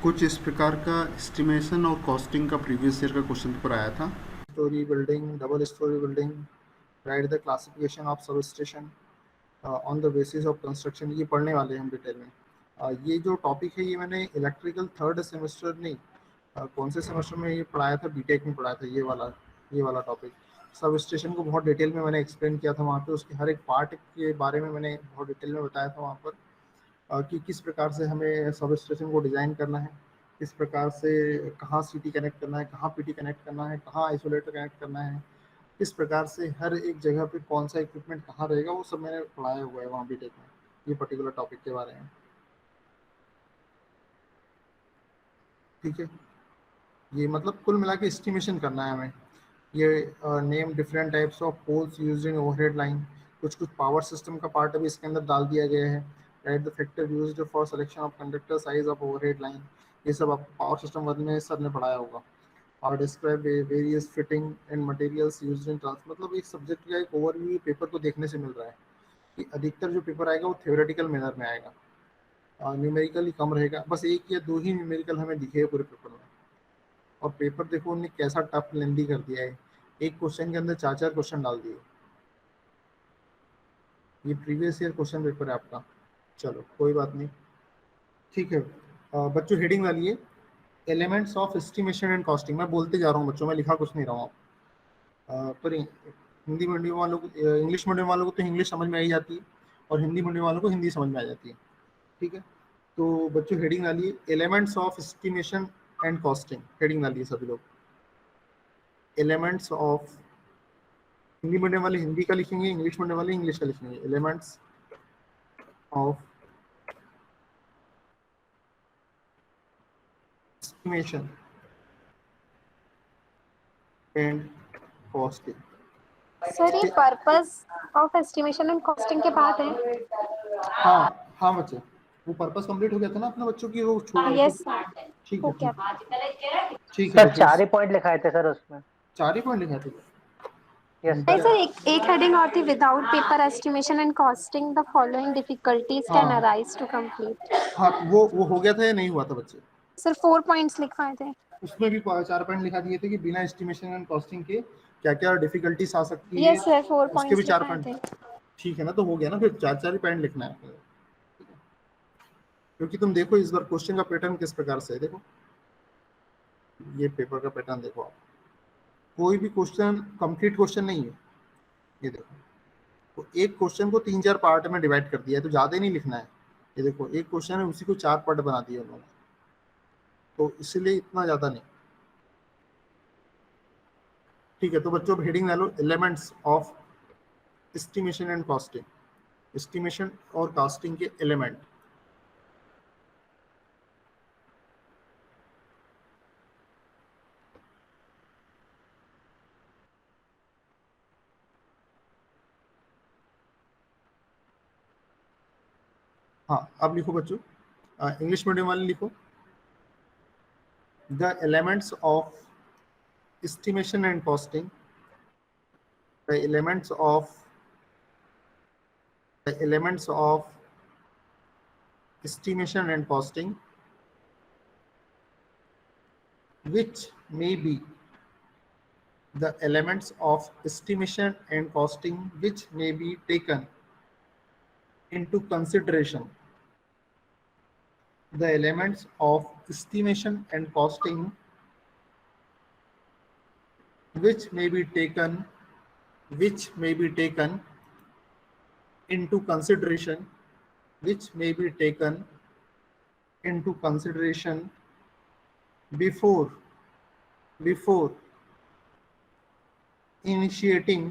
कुछ इस प्रकार का एस्टिमेशन और कॉस्टिंग का प्रीवियस ईयर का क्वेश्चन पेपर आया था। Story building, double storey building, right the classification of sub station on the basis of construction, ये पढ़ने वाले हैं हम डिटेल में। ये जो टॉपिक है ये मैंने इलेक्ट्रिकल थर्ड सेमेस्टर नहीं, कौन से सेमेस्टर में ये पढ़ाया था, बीटेक में पढ़ाया था। ये वाला टॉपिक सब स्टेशन को बहुत डिटेल में मैंने एक्सप्लेन किया था वहाँ पे। उसके हर एक पार्ट के बारे में मैंने बहुत डिटेल में बताया था वहाँ पर कि किस प्रकार से हमें सब स्टेशन को डिज़ाइन करना है, किस प्रकार से कहाँ सीटी कनेक्ट करना है, कहाँ पीटी कनेक्ट करना है, कहाँ आइसोलेटर कनेक्ट करना है, किस प्रकार से हर एक जगह पे कौन सा इक्विपमेंट कहाँ रहेगा, वो सब मैंने पढ़ाया हुआ है वहाँ बीटेक में, ये पर्टिकुलर टॉपिक के बारे में। ठीक है, ये मतलब कुल मिला के एस्टिमेशन करना है हमें। ये name different types of poles used in overhead line, कुछ पावर सिस्टम का पार्ट अभी इसके अंदर डाल दिया गया है। Write the factor used for selection of conductor size of overhead line, ये सब आप पावर सिस्टम वन में सर ने पढ़ाया होगा। और describe various fitting and materials used in trans, मतलब एक सब्जेक्ट का एक ओवरव्यू पेपर को देखने से मिल रहा है कि अधिकतर जो पेपर आएगा वो थ्योरेटिकल मैनर में आएगा, न्यूमेरिकल ही कम रहेगा। बस एक या दो ही न्यूमेरिकल हमें दिखे पूरे पेपर में। और पेपर देखो उन्होंने कैसा टफ लेंदी कर दिया है, एक क्वेश्चन के अंदर चार चार क्वेश्चन डाल दिए। ये प्रीवियस ईयर क्वेश्चन पेपर है आपका। चलो कोई बात नहीं, ठीक है। बच्चों हेडिंग डालिए, elements of estimation and costing. मैं बोलते जा रहा हूँ बच्चों, मैं लिखा कुछ नहीं रहा हूँ। पर हिंदी मीडियम वालों को, इंग्लिश मीडियम वालों को तो इंग्लिश समझ में आई जाती है, और हिंदी मीडियम वालों को हिंदी समझ में आ जाती है। ठीक है, तो बच्चों हेडिंग डालिए, elements of estimation and costing. Heading डालिए सभी लोग, एलिमेंट्स ऑफ, हिंदी मीडियम वाले हिंदी का लिखेंगे, इंग्लिश मीडियम वाले इंग्लिश का लिखेंगे। Elements of estimation and costing. Sir ये purpose of estimation and costing के बाद है। हाँ हाँ बच्चे, वो पर्पस कंप्लीट हो गया था ना अपना बच्चों की, वो यस ठीक हो है गया। ठीक है सर बच्चों, 4 ही पॉइंट लिखाए थे सर उसमें। 4 ही पॉइंट लिखे थे। यस नहीं सर, एक हेडिंग और थी, without paper estimation and costing the following difficulties can arise to complete. हाँ वो हो गया था या नहीं हुआ था बच्चे? सर 4 पॉइंट्स लिखवाए थे, उसमें भी 4 पॉइंट लिखा दिए थे कि बिना एस्टिमेशन एंड कॉस्टिंग के क्या क्या डिफिकल्टीज आ सकती है। यस सर 4 उसके भी पॉइंट्स 4 लिखवाए पॉइंट, थे। ठीक है ना, तो हो गया ना, फिर 4 ही पॉइंट लिखना है। क्योंकि तुम देखो इस बार क्वेश्चन का पैटर्न किस प्रकार से है, देखो ये पेपर का पैटर्न देखो आप, कोई भी क्वेश्चन कंप्लीट क्वेश्चन नहीं है। ये देखो, तो एक क्वेश्चन को 3-4 पार्ट में डिवाइड कर दिया है, तो ज्यादा नहीं लिखना है। ये देखो एक क्वेश्चन है, उसी को 4 पार्ट बना दिए उन्होंने, तो इसलिए इतना ज्यादा नहीं। ठीक है, तो बच्चों हेडिंग डालो, elements of estimation and costing, estimation और कॉस्टिंग के एलिमेंट। हाँ अब लिखो बच्चों, इंग्लिश मीडियम वाले लिखो, the elements of estimation and costing, the elements of estimation and costing which may be, the elements of estimation and costing which may be taken into consideration, the elements of estimation and costing which may be taken into consideration, which may be taken into consideration before initiating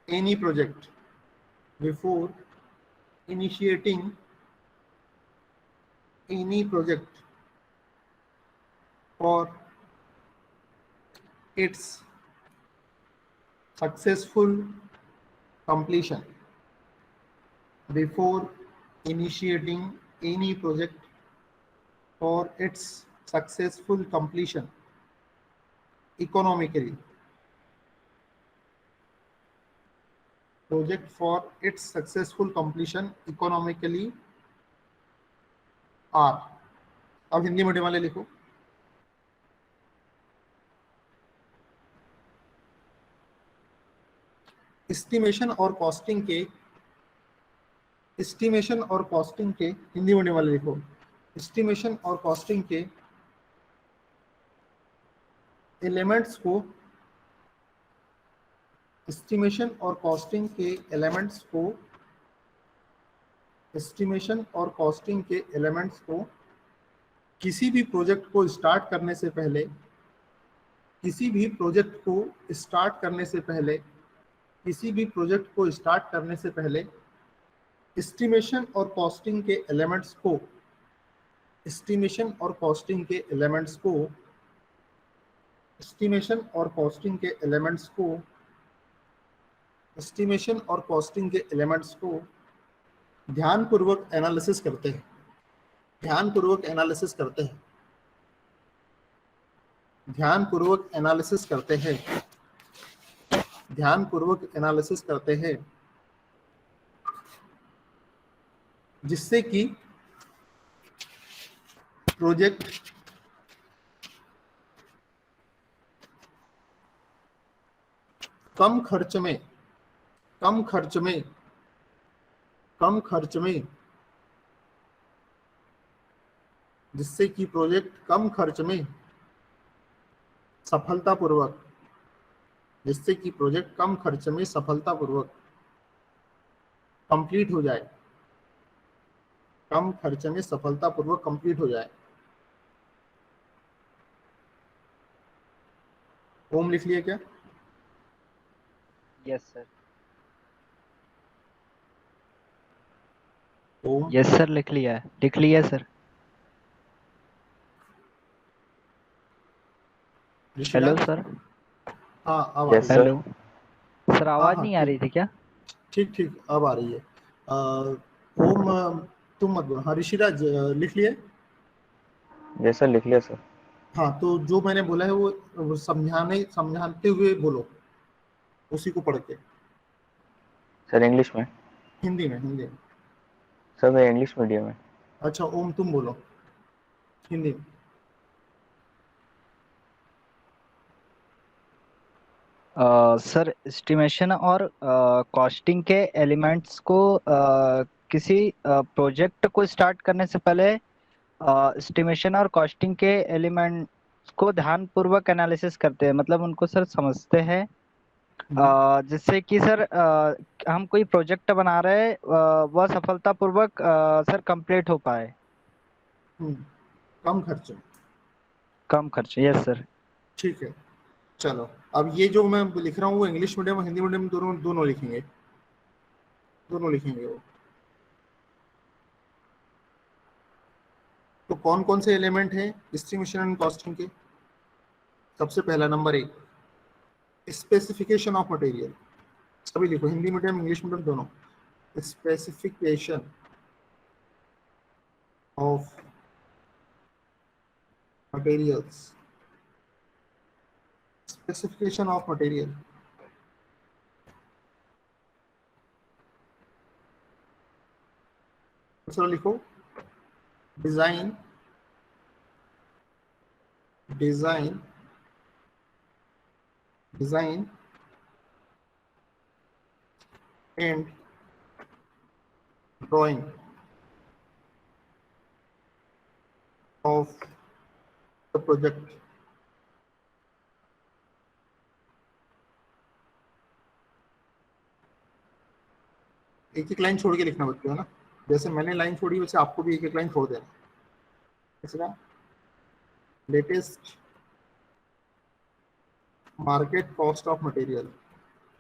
any project, before initiating any project for its successful completion, before initiating any project for its successful completion economically, project for its successful completion economically are. अब Hindi medium वाले लिखो। Estimation और costing के Hindi medium वाले लिखो। Estimation और costing के elements को एस्टिमेशन और कॉस्टिंग के एलिमेंट्स को किसी भी प्रोजेक्ट को स्टार्ट करने से पहले एस्टिमेशन और कॉस्टिंग के एलिमेंट्स को ध्यानपूर्वक एनालिसिस करते हैं। ध्यानपूर्वक एनालिसिस करते हैं जिससे कि प्रोजेक्ट कम खर्च में सफलतापूर्वक कंप्लीट हो जाए। ओम लिख लिया क्या? Yes sir. Om yes sir, लिख लिया सर। Hello sir. हाँ अब Yes, sir. हेलो सर, आवाज हाँ, नहीं आ रही थी क्या? ठीक अब आ रही है। ओम तुम मत बोलो। हाँ ऋषिराज लिख लिए? यस सर, लिख लिया सर। हाँ तो जो मैंने बोला है वो समझाते हुए बोलो, उसी को पढ़ के। सर इंग्लिश में? हिंदी में। सर मैं इंग्लिश मीडियम में। अच्छा ओम तुम बोलो हिंदी में। सर, एस्टिमेशन और कॉस्टिंग के एलिमेंट्स को किसी प्रोजेक्ट को स्टार्ट करने से पहले एस्टिमेशन और कॉस्टिंग के एलिमेंट्स को ध्यानपूर्वक एनालिसिस करते हैं, मतलब उनको सर समझते हैं, जिससे कि सर हम कोई प्रोजेक्ट बना रहे हैं वह सफलतापूर्वक सर कंप्लीट हो पाए। कम खर्च। Yes sir. ठीक है चलो, अब ये जो मैं लिख रहा हूँ वो इंग्लिश मीडियम और हिंदी मीडियम दोनों लिखेंगे वो। तो कौन कौन से एलिमेंट हैं एस्टिमेशन एंड कॉस्टिंग के? सबसे पहला नंबर 1 स्पेसिफिकेशन ऑफ मटेरियल। सभी लिखो, हिंदी मीडियम इंग्लिश मीडियम दोनों। Specification of materials. Specification of material. दूसरा लिखो design and drawing of the project. एक लाइन छोड़ के लिखना बच्चों, है ना? जैसे मैंने लाइन छोड़ी वैसे आपको भी एक लाइन छोड़ देना। तीसरा latest market cost of material.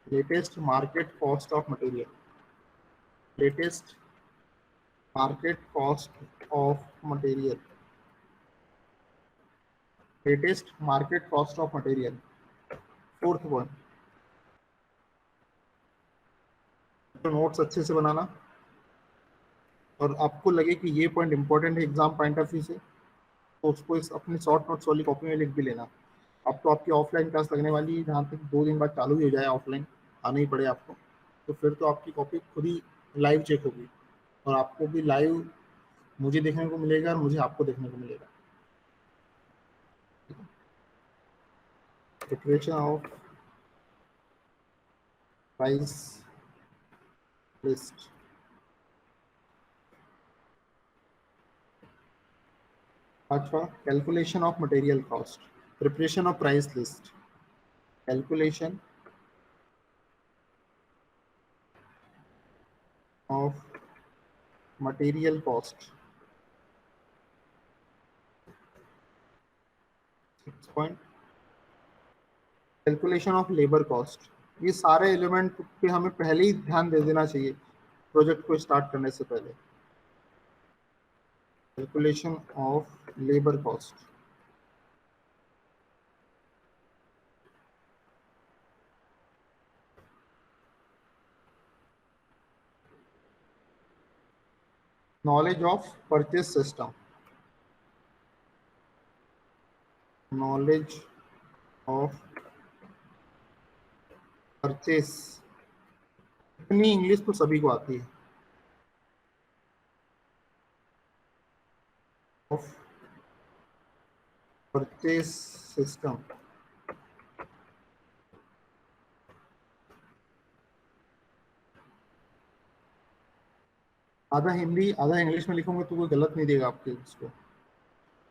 Latest market cost of material. Fourth one, तो नोट्स अच्छे से बनाना और आपको लगे कि ये पॉइंट इंपॉर्टेंट है एग्जाम पॉइंट ऑफ व्यू से, तो उसको इस अपनी शॉर्ट नोट्स वाली कॉपी में लिख भी लेना। अब तो आपकी ऑफलाइन क्लास लगने वाली है, जहाँ तक 2 दिन बाद चालू ही हो जाए, ऑफलाइन आना ही पड़े आपको। तो फिर तो आपकी कॉपी खुद ही लाइव चेक होगी और आपको भी लाइव मुझे देखने को मिलेगा और मुझे आपको देखने को मिलेगा। Preparation of price list. पांचवा, calculation of material cost. Preparation of price list, calculation of material cost. 6 point, calculation of labour cost. ये सारे एलिमेंट पे हमें पहले ही ध्यान दे देना चाहिए प्रोजेक्ट को स्टार्ट करने से पहले। Calculation of labour cost, knowledge of purchase system, knowledge of purchase. इतनी इंग्लिश तो सभी को आती है। ऑफ परचेस सिस्टम, आधा हिंदी आधा इंग्लिश में लिखूंगा तो कोई गलत नहीं देगा आपके इसको,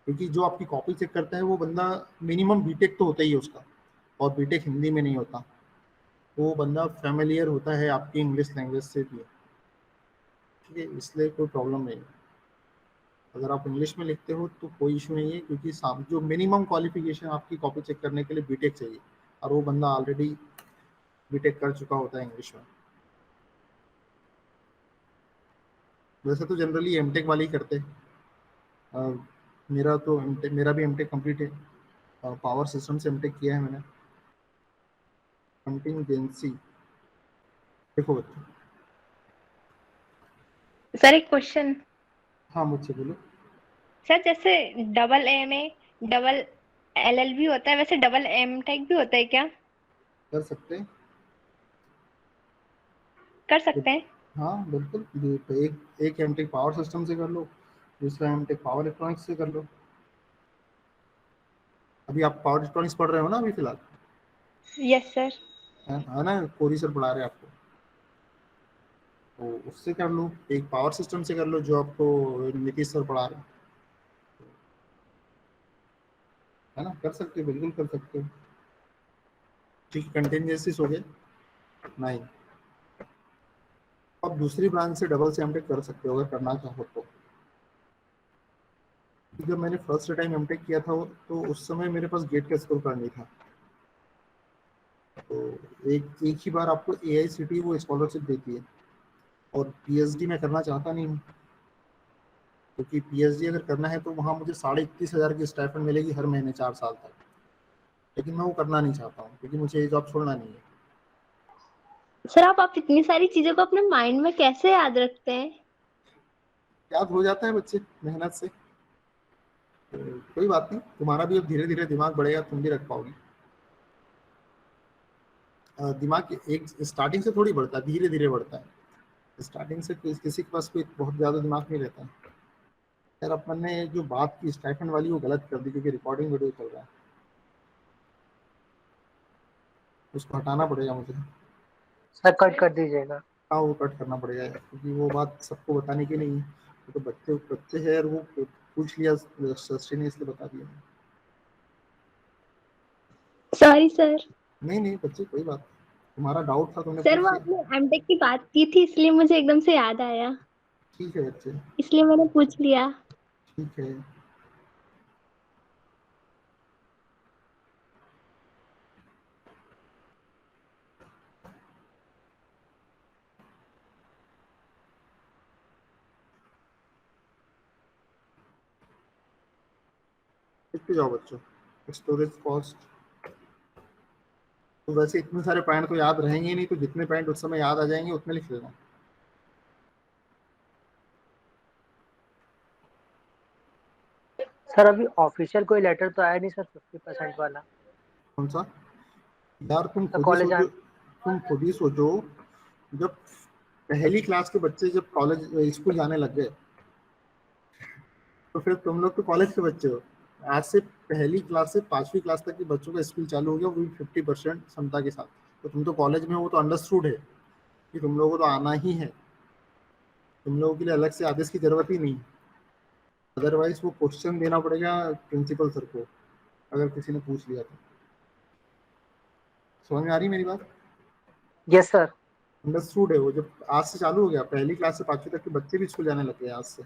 क्योंकि जो आपकी कॉपी चेक करता है वो बंदा मिनिमम बीटेक तो होता ही है उसका, और बीटेक हिंदी में नहीं होता, वो बंदा फैमिलियर होता है आपकी इंग्लिश लैंग्वेज से भी। ठीक है, इसलिए कोई प्रॉब्लम नहीं है। अगर आप इंग्लिश में लिखते हो तो कोई इशू नहीं है, क्योंकि जो मिनिमम क्वालिफिकेशन आपकी कॉपी चेक करने के लिए बीटेक चाहिए, और वो बंदा ऑलरेडी बीटेक कर चुका होता है इंग्लिश में। वैसे तो जनरली एमटेक वाले ही करते हैं। मेरा भी एमटेक कंप्लीट है, पावर सिस्टम से एमटेक किया है मैंने। कंटिंजेंसी, देखो बच्चों। सर एक क्वेश्चन। हाँ, मुझसे बोलो। सर जैसे डबल ए में डबल एलएलबी होता है, वैसे डबल एम टेक भी होता है क्या? कर सकते हैं। कर सकते हैं। हाँ बिल्कुल, एक एमटेक पावर सिस्टम से कर लो, दूसरा एमटेक पावर इलेक्ट्रॉनिक्स से कर लो। अभी आप पावर इलेक्ट्रॉनिक्स पढ़ रहे हो ना अभी फिलहाल? Yes sir. है ना, कोरी सर पढ़ा रहे हैं आपको, तो उससे कर लो। एक पावर सिस्टम से कर लो जो आपको नीतीश सर पढ़ा रहे हैं, है ना, कर सकते हो, बिल्कुल कर सकते हो। ठीक, कंटिजेंसीज हो गए 9। अब दूसरी ब्रांच से डबल से एमटेक कर सकते हो अगर करना चाहो तो। जब मैंने फर्स्ट टाइम एमटेक किया था तो उस समय मेरे पास गेट का स्कोर कार्ड नहीं था, तो एक ही बार आपको एआईसीटी वो स्कॉलरशिप देती है, और पीएचडी में करना चाहता नहीं हूँ, क्योंकि पीएचडी अगर करना है तो वहाँ मुझे 31,500 की स्टाइपेंड मिलेगी हर महीने 4 साल तक, लेकिन मैं वो करना नहीं चाहता हूँ क्योंकि मुझे ये जॉब छोड़ना नहीं है। सर आप इतनी सारी चीजों को अपने माइंड में कैसे याद रखते हैं? याद हो जाता है बच्चे मेहनत से, तो कोई बात नहीं, तुम्हारा भी अब धीरे धीरे दिमाग बढ़ेगा, तुम भी रख पाओगी। दिमाग एक स्टार्टिंग से थोड़ी बढ़ता है, धीरे धीरे बढ़ता है। स्टार्टिंग से किसी के पास कोई बहुत ज़्यादा दिमाग नहीं रहता है। यार अपन ने जो बात की स्टाइपेंड वाली वो गलत कर दी, क्योंकि रिकॉर्डिंग वीडियो चल रहा है, उसको हटाना पड़ेगा मुझे। सर कट कर दीजिएगा। हाँ, वो कट करना पड़ेगा यार, क्योंकि वो बात सबको बताने की नहीं है। वो तो बच्चे बच्चे है यार, वो पूछ लिया सृष्टि ने इसलिए बता दिया। Sorry sir. नहीं नहीं बच्चे, कोई बात नहीं। तुम्हारा डाउट था, तुमने सर पूछ वो लिया। आपने एमटेक की बात की थी इसलिए मुझे एकदम से याद आया, ठीक है बच्चे, इसलिए मैंने पूछ लिया। ठीक है। लिखते जाओ बच्चों, स्टोरेज कॉस्ट। तो वैसे इतने सारे पॉइंट तो याद रहेंगे ही नहीं, तो जितने पॉइंट उस समय याद आ जाएंगे उतने लिख लेना। सर अभी ऑफिशियल कोई लेटर तो आया नहीं सर 50% वाला। कौन सा? यार तो कॉलेज तुम खुद ही सोचो जब पहली क्लास के बच्चे जब कॉलेज स्कूल जाने लग गए तो फिर तुम लोग तो कॉलेज के बच्चे हो। आज से पहली क्लास से 5वीं क्लास तक के बच्चों का स्कूल चालू हो गया, वो भी 50% क्षमता के साथ। तो तुम तो कॉलेज में हो, तो अंडरस्टूड है कि तुम लोगों को तो आना ही है, तुम लोगों के लिए अलग से आदेश की जरूरत ही नहीं। अदरवाइज वो क्वेश्चन देना पड़ेगा प्रिंसिपल सर को अगर किसी ने पूछ लिया तो। समझ में आ रही मेरी बात? Yes sir. अंडरस्टूड है वो, जब आज से चालू हो गया, पहली क्लास से 5वीं तक के बच्चे भी स्कूल जाने लग गए आज से।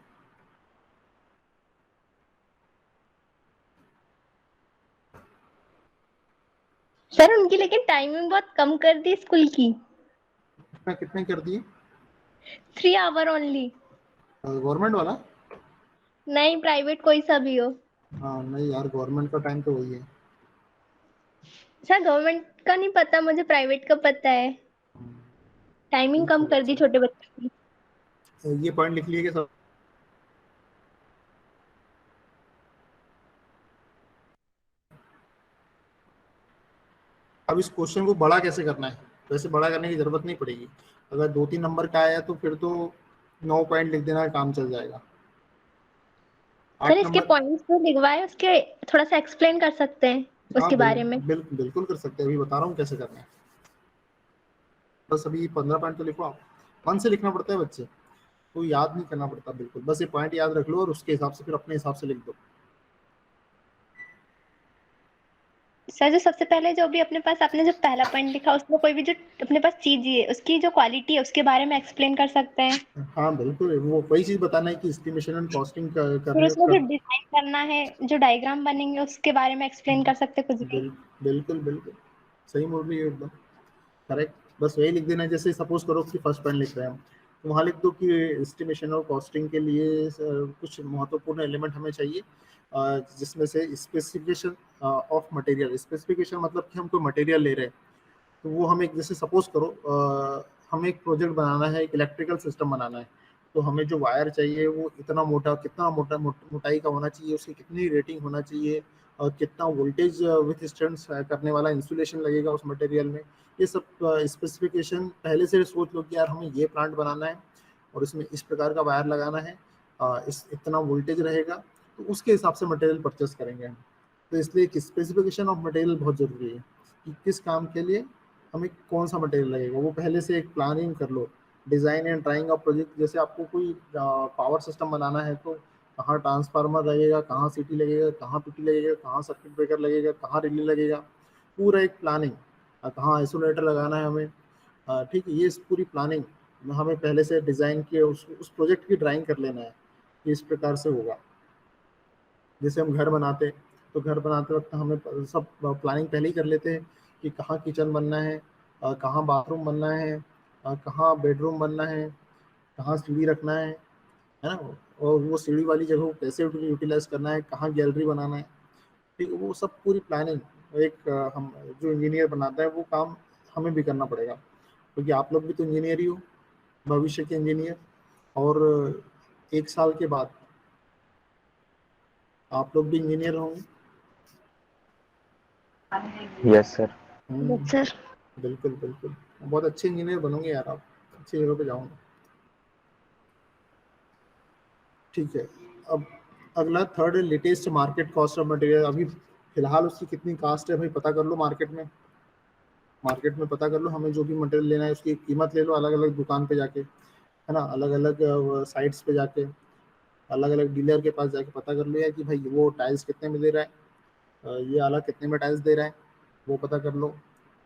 सर उनकी लेकिन टाइमिंग बहुत कम कर दी स्कूल की। कितने कर दिए? 3 आवर ओनली। गवर्नमेंट वाला? नहीं, प्राइवेट कोई सा भी हो। हाँ नहीं यार, गवर्नमेंट का टाइम तो वही है। सर गवर्नमेंट का नहीं पता मुझे, प्राइवेट का पता है। टाइमिंग कम कर दी छोटे बच्चों की। तो ये पॉइंट लिख लिए क्या सब? अब इस क्वेश्चन को बड़ा कैसे करना है? वैसे बड़ा करने की जरूरत नहीं पड़ेगी। अगर 2-3 नंबर का आया तो फिर तो 9 पॉइंट लिख देना, काम चल जाएगा। सर 8 इसके नंबर, पॉइंट्स जो लिखवाए उसके थोड़ा सा एक्सप्लेन कर सकते हैं हाँ उसके बारे में? बिल्कुल कर सकते हैं, अभी बता रहा हूँ कैसे करना है। बस अभी 15 पॉइंट तो लिखो आप। मन से लिखना पड़ता है बच्चे को, याद नहीं करना पड़ता बिल्कुल। बस ये पॉइंट याद रख लो और उसके हिसाब से फिर अपने हिसाब से लिख दो। सर जो सबसे पहले जो भी अपने पास आपने जो पहला पॉइंट लिखा उसमें कोई भी जो अपने पास चीज है उसकी जो क्वालिटी है उसके बारे में एक्सप्लेन कर सकते हैं। हाँ बिल्कुल, वो वही चीज बताना है कि एस्टिमेशन एंड कॉस्टिंग फिर उसमें जो डिजाइन करना है, जो डायग्राम बनेंगे उसके बारे में एक्सप्लेन कर सकते हैं कुछ भी। बिल्कुल सही बोल रही है एकदम करेक्ट। बस वही लिख देना है। जैसे सपोज करो कि फर्स्ट पॉइंट लिख रहे हैं हम, तो वहाँ लिख दो कि एस्टिमेशन और कॉस्टिंग के लिए कुछ महत्वपूर्ण एलिमेंट हमें चाहिए, जिसमें से स्पेसिफिकेशन ऑफ मटेरियल। स्पेसिफिकेशन मतलब कि हम कोई मटेरियल ले रहे हैं, तो वो हमें, जैसे सपोज करो हमें एक प्रोजेक्ट बनाना है, एक इलेक्ट्रिकल सिस्टम बनाना है, तो हमें जो वायर चाहिए वो इतना मोटा, कितना मोटाई का होना चाहिए, उसकी कितनी रेटिंग होना चाहिए, और कितना वोल्टेज विथस्टैंड करने वाला इंसुलेशन लगेगा उस मटेरियल में। ये सब स्पेसिफिकेशन पहले से सोच लो कि यार हमें ये प्लांट बनाना है और इसमें इस प्रकार का वायर लगाना है, इस इतना वोल्टेज रहेगा, तो उसके हिसाब से मटेरियल परचेस करेंगे हम। तो इसलिए स्पेसिफिकेशन ऑफ मटेरियल बहुत जरूरी है कि किस काम के लिए हमें कौन सा मटेरियल लगेगा, वो पहले से एक प्लानिंग कर लो। Design and drawing of project, जैसे आपको कोई पावर सिस्टम बनाना है तो कहाँ ट्रांसफार्मर लगेगा, कहाँ सीटी लगेगा, कहाँ पीटी लगेगा, कहाँ सर्किट ब्रेकर लगेगा, कहाँ रिले लगेगा, पूरा एक प्लानिंग। कहाँ आइसोलेटर लगाना है हमें, ठीक है, ये पूरी प्लानिंग हमें पहले से डिजाइन के उस प्रोजेक्ट की ड्राइंग कर लेना है कि इस प्रकार से होगा। जैसे हम घर बनाते, तो घर बनाते वक्त हमें सब प्लानिंग पहले ही कर लेते हैं कि कहाँ किचन बनना है, कहाँ बाथरूम बनना है, कहाँ बेडरूम बनना है, कहाँ सीढ़ी रखना है ना, और वो सीढ़ी वाली जगह को कैसे यूटिलाइज करना है, कहाँ गैलरी बनाना है, ठीक है। वो सब पूरी प्लानिंग एक हम जो इंजीनियर बनाता है वो काम हमें भी करना पड़ेगा, क्योंकि आप लोग भी तो इंजीनियर ही हो, भविष्य के इंजीनियर। और 1 साल के बाद आप लोग भी इंजीनियर होंगे। Yes sir. सर बिल्कुल बहुत अच्छे इंजीनियर बनोगे यार आप, अच्छी जगह पे जाओगे। ठीक है, अब अगला थर्ड है latest market cost of material. अभी फिलहाल उसकी कितनी कास्ट है भाई पता कर लो, मार्केट में पता कर लो। हमें जो भी मटेरियल लेना है उसकी कीमत ले लो, अलग अलग दुकान पे जाके, है ना, अलग अलग साइट्स पे जाके, अलग अलग डीलर के पास जाके पता कर लो यार कि भाई वो टाइल्स कितने में दे रहा है, ये आला कितने में टाइल्स दे रहा है, वो पता कर लो।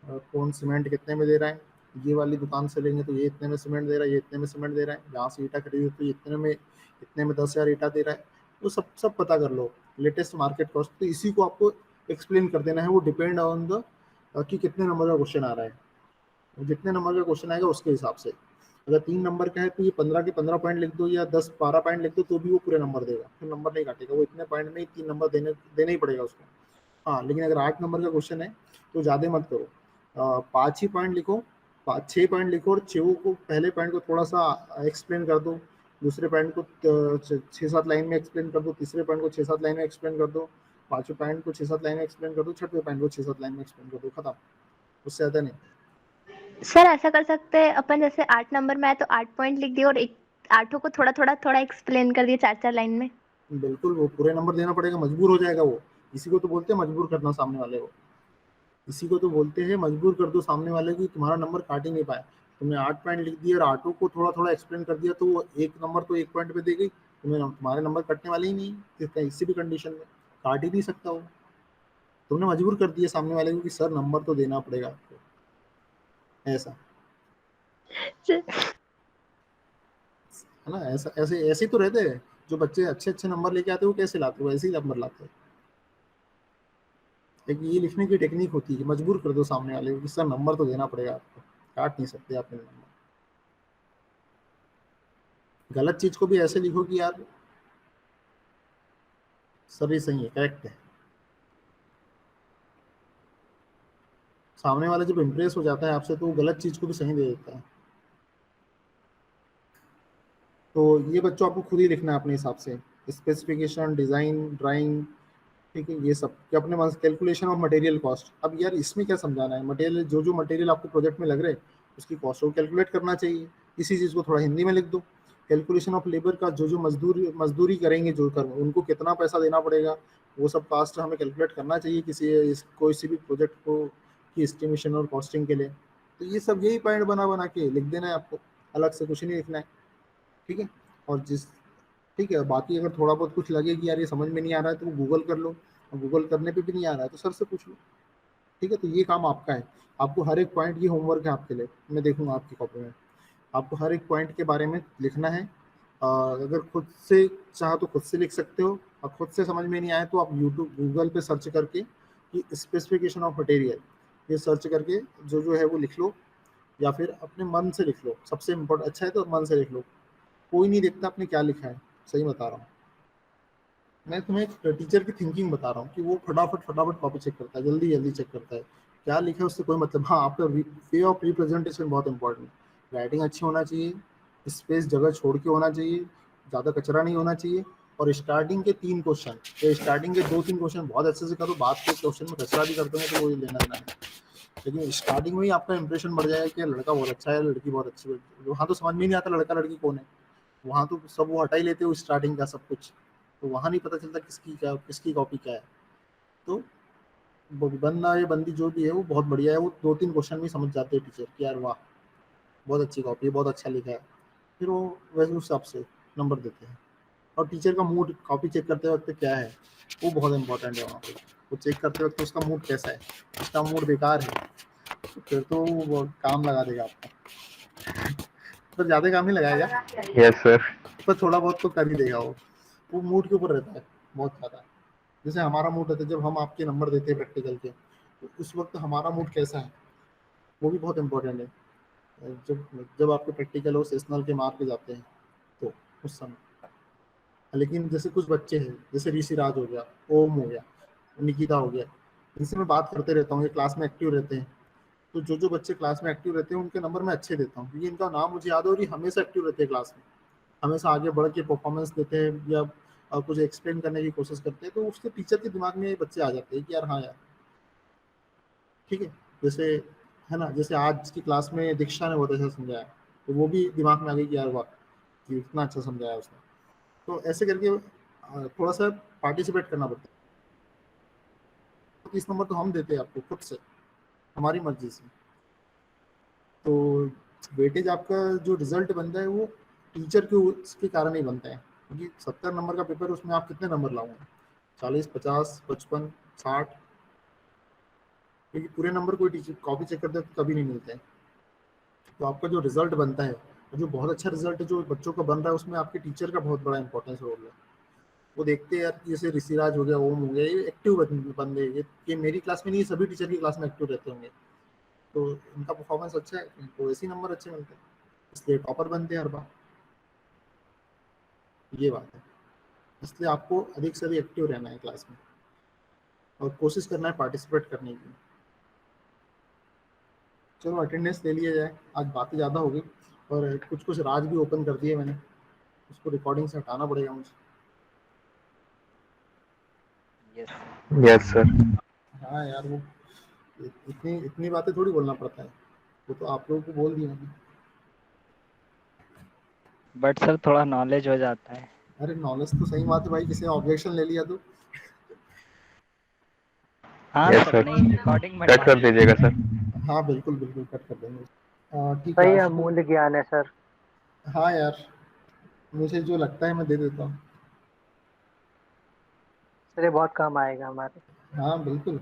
कौन सीमेंट कितने में दे रहा है, ये वाली दुकान से लेंगे तो ये इतने में सीमेंट दे रहा है, ये इतने में सीमेंट दे रहा है, यहाँ से ईटा खरीदे तो इतने में 10,000 ईटा दे रहा है। तो सब पता कर लो, लेटेस्ट मार्केट कॉस्ट। तो इसी को आपको एक्सप्लेन कर देना है, वो डिपेंड ऑन द कि कितने नंबर का क्वेश्चन आ रहा है। जितने नंबर का क्वेश्चन आएगा उसके हिसाब से, अगर 3 नंबर का है तो ये 15 के 15 पॉइंट लिख दो या 10-12 पॉइंट लिख दो तो भी वो पूरे नंबर देगा, फिर नंबर नहीं काटेगा। वो इतने पॉइंट में ही 3 नंबर देने ही पड़ेगा उसको। हाँ, लेकिन अगर 8 नंबर का क्वेश्चन है तो ज़्यादा मत करो, 5 ही पॉइंट लिखो, 6 पॉइंट लिखो, और 6 को पहले पॉइंट को थोड़ा सा एक्सप्लेन कर दो, दूसरे पॉइंट को 6-7 लाइन में एक्सप्लेन कर दो, तीसरे पॉइंट को 6-7 लाइन में एक्सप्लेन कर दो, 5वें पॉइंट को 6-7 लाइन में एक्सप्लेन कर दो, 6वें पॉइंट को 6-7 लाइन में एक्सप्लेन कर दो, खत्म, उससे ज़्यादा नहीं। सर ऐसा कर सकते हैं अपन, जैसे 8 नंबर में आए तो 8 पॉइंट लिख दिए और एक आठों को थोड़ा एक्सप्लेन कर दिए 4-4 लाइन में। बिल्कुल, वो पूरे नंबर देना पड़ेगा, मजबूर हो जाएगा वो। इसी को तो बोलते हैं मजबूर करना सामने वाले को। इसी को तो बोलते हैं मजबूर कर दो सामने वाले को, तुम्हारा नंबर काट ही नहीं पाए। तुमने 8 पॉइंट लिख दिए और आठों को थोड़ा थोड़ा एक्सप्लेन कर दिया, तो वो एक नंबर तो 1 पॉइंट पे दे गई, तुम्हारे नंबर कटने वाले ही नहीं किसी भी कंडीशन में, काट ही नहीं सकता वो। तुमने मजबूर कर दिया सामने वाले को कि सर नंबर तो देना पड़ेगा आपको, ऐसा है ना। ऐसा ऐसे ऐसे ही तो रहते हैं जो बच्चे अच्छे अच्छे नंबर लेके आते हैं, वो कैसे लाते हैं, वैसे ही नंबर लाते हैं। एक ये लिखने की टेक्निक होती है, मजबूर कर दो सामने वाले को कि सर नंबर तो देना पड़ेगा आपको, काट नहीं सकते आपने नंबर। गलत चीज को भी ऐसे लिखो कि यार सर ये सही है, करेक्ट है। सामने वाला जब इम्प्रेस हो जाता है आपसे, तो वो गलत चीज को भी सही दे देता है। तो ये बच्चों आपको खुद ही लिखना है अपने हिसाब से, स्पेसिफिकेशन, डिजाइन, ड्राइंग, ठीक है, ये सब कि अपने कैलकुलेशन ऑफ मटेरियल कॉस्ट। अब यार इसमें क्या समझाना है, मटेरियल जो मटेरियल आपको प्रोजेक्ट में लग रहे हैं उसकी कॉस्ट को कैलकुलेट करना चाहिए। इसी चीज़ को थोड़ा हिंदी में लिख दो। कैलकुलेशन ऑफ लेबर का, जो मजदूरी करेंगे, जो कर उनको कितना पैसा देना पड़ेगा, वो सब कास्ट हमें कैलकुलेट करना चाहिए किसी भी प्रोजेक्ट को की एस्टिमेशन और कॉस्टिंग के लिए। तो ये सब यही पॉइंट बना बना के लिख देना है आपको, अलग से कुछ नहीं लिखना है, ठीक है। और ठीक है, बाकी अगर थोड़ा बहुत कुछ लगे कि यार ये समझ में नहीं आ रहा है, तो गूगल कर लो, और गूगल करने पे भी नहीं आ रहा है तो सर से पूछ लो, ठीक है। तो ये काम आपका है, आपको हर एक पॉइंट, ये होमवर्क है आपके लिए, मैं देखूंगा आपकी कॉपी में, आपको हर एक पॉइंट के बारे में लिखना है। अगर खुद से चाहो तो खुद से लिख सकते हो, और खुद से समझ में नहीं आए तो आप यूट्यूब, गूगल पे सर्च करके कि स्पेसिफिकेशन ऑफ मटेरियल, ये सर्च करके जो है वो लिख लो, या फिर अपने मन से लिख लो। सबसे इम्पोर्टेंट, अच्छा है तो मन से लिख लो, कोई नहीं देखता आपने क्या लिखा है, सही बता रहा हूँ। मैं तुम्हें एक टीचर की थिंकिंग बता रहा हूँ कि वो फटाफट फटाफट कॉपी चेक करता है, जल्दी जल्दी चेक करता है, क्या लिखा है उससे कोई मतलब। हाँ, आपका वे ऑफ रिप्रेजेंटेशन बहुत इंपॉर्टेंट, राइटिंग अच्छी होना चाहिए, स्पेस जगह छोड़ के होना चाहिए, ज़्यादा कचरा नहीं होना चाहिए, और स्टार्टिंग के 3 क्वेश्चन या स्टार्टिंग के 2-3 क्वेश्चन बहुत अच्छे से करो, बाद के क्वेश्चन में कचरा भी कर दोगे तो वो लेना देना है। लेकिन स्टार्टिंग में ही आपका इंप्रेशन बढ़ जाएगा कि लड़का बहुत अच्छा है, लड़की बहुत अच्छी है, वहाँ तो समझ में नहीं आता लड़का लड़की कौन है, वहाँ तो सब वो हटा ही लेते हो स्टार्टिंग का सब कुछ, तो वहाँ नहीं पता चलता किसकी कॉपी क्या है। तो बंदा या बंदी जो भी है वो बहुत बढ़िया है, वो 2-3 क्वेश्चन में समझ जाते हैं टीचर कि यार वाह बहुत अच्छी कॉपी है, बहुत अच्छा लिखा है, फिर वो वैसे उस हिसाब से नंबर देते हैं। और टीचर का मूड कॉपी चेक करते वक्त क्या है वो बहुत इंपॉर्टेंट है वहाँ पे, वो चेक करते वक्त उसका मूड कैसा है, उसका मूड बेकार है तो फिर तो वो काम लगा देगा आपका पर ज़्यादा काम नहीं लगाएगा, यस सर। पर थोड़ा बहुत तो कर ही देगा वो मूड के ऊपर रहता है बहुत ज़्यादा। जैसे हमारा मूड रहता है जब हम आपके नंबर देते हैं प्रैक्टिकल के, तो उस वक्त हमारा मूड कैसा है वो भी बहुत इंपॉर्टेंट है। जब जब आपके प्रैक्टिकल और सेशनल के मार्क जाते हैं तो उस समय। लेकिन जैसे कुछ बच्चे हैं, जैसे ऋषि राज हो गया, ओम हो गया, निकिता हो गया, इनसे मैं बात करते रहता हूँ, ये क्लास में एक्टिव रहते हैं, तो जो बच्चे क्लास में एक्टिव रहते हैं उनके नंबर मैं अच्छे देता हूँ, क्योंकि इनका नाम मुझे याद है और ये हमेशा एक्टिव रहते हैं क्लास में, हमेशा आगे बढ़ के परफॉर्मेंस देते हैं या कुछ एक्सप्लेन करने की कोशिश करते हैं, तो उसके टीचर के दिमाग में ये बच्चे आ जाते हैं कि यार हाँ यार ठीक है। जैसे है ना, जैसे आज की क्लास में दीक्षा ने बहुत अच्छा समझाया, तो वो भी दिमाग में आ गई कि यार वाह कि इतना अच्छा समझाया उसने। तो ऐसे करके थोड़ा सा पार्टिसिपेट करना पड़ता है। 30 नंबर तो हम देते हैं आपको खुद से, हमारी मर्जी से। तो वेटेज आपका जो रिजल्ट बनता है वो टीचर के उसके कारण ही बनता है, क्योंकि 70 नंबर का पेपर, उसमें आप कितने नंबर लाओगे, 40, 50, 55, 60, क्योंकि पूरे नंबर कोई टीचर कॉपी चेक करते तो कभी नहीं मिलते हैं। तो आपका जो रिजल्ट बनता है, जो बहुत अच्छा रिजल्ट जो बच्चों का बन रहा है, उसमें आपके टीचर का बहुत बड़ा इंपॉर्टेंस रोल है। वो देखते हैं यार कि जैसे ऋषिराज हो गया, ओम हो गया, ये एक्टिव बंदे, ये मेरी क्लास में नहीं, सभी टीचर की क्लास में एक्टिव रहते होंगे, तो इनका परफॉर्मेंस अच्छा है तो ऐसे नंबर अच्छे मिलते हैं, इसलिए टॉपर बनते हैं हर बार। ये बात है, इसलिए आपको अधिक से अधिक एक्टिव रहना है क्लास में और कोशिश करना है पार्टिसिपेट करने की। चलो अटेंडेंस ले लिया जाए, आज बातें ज़्यादा हो गई और कुछ कुछ राज भी ओपन कर दिए मैंने, उसको रिकॉर्डिंग से हटाना पड़ेगा मुझे। Yes sir. हाँ यार, वो इतनी इतनी बातें थोड़ी बोलना पड़ता है, वो तो आप लोगों को बोल दिया मैंने। बट सर थोड़ा नॉलेज हो जाता है। अरे नॉलेज तो सही बात है भाई, किसी ने ऑब्जेक्शन ले लिया तो। हाँ यस सर सर, अपनी रिकॉर्डिंग में कट कर दीजिएगा सर। हाँ बिल्कुल बिल्कुल कट कर देंगे। ठीक सर है ये आज तो। अमूल्य ज्ञान है सर। हाँ यार, मुझे जो लगता है मैं दे देता हूँ। सर ये बहुत काम आएगा हमारे। हाँ बिल्कुल।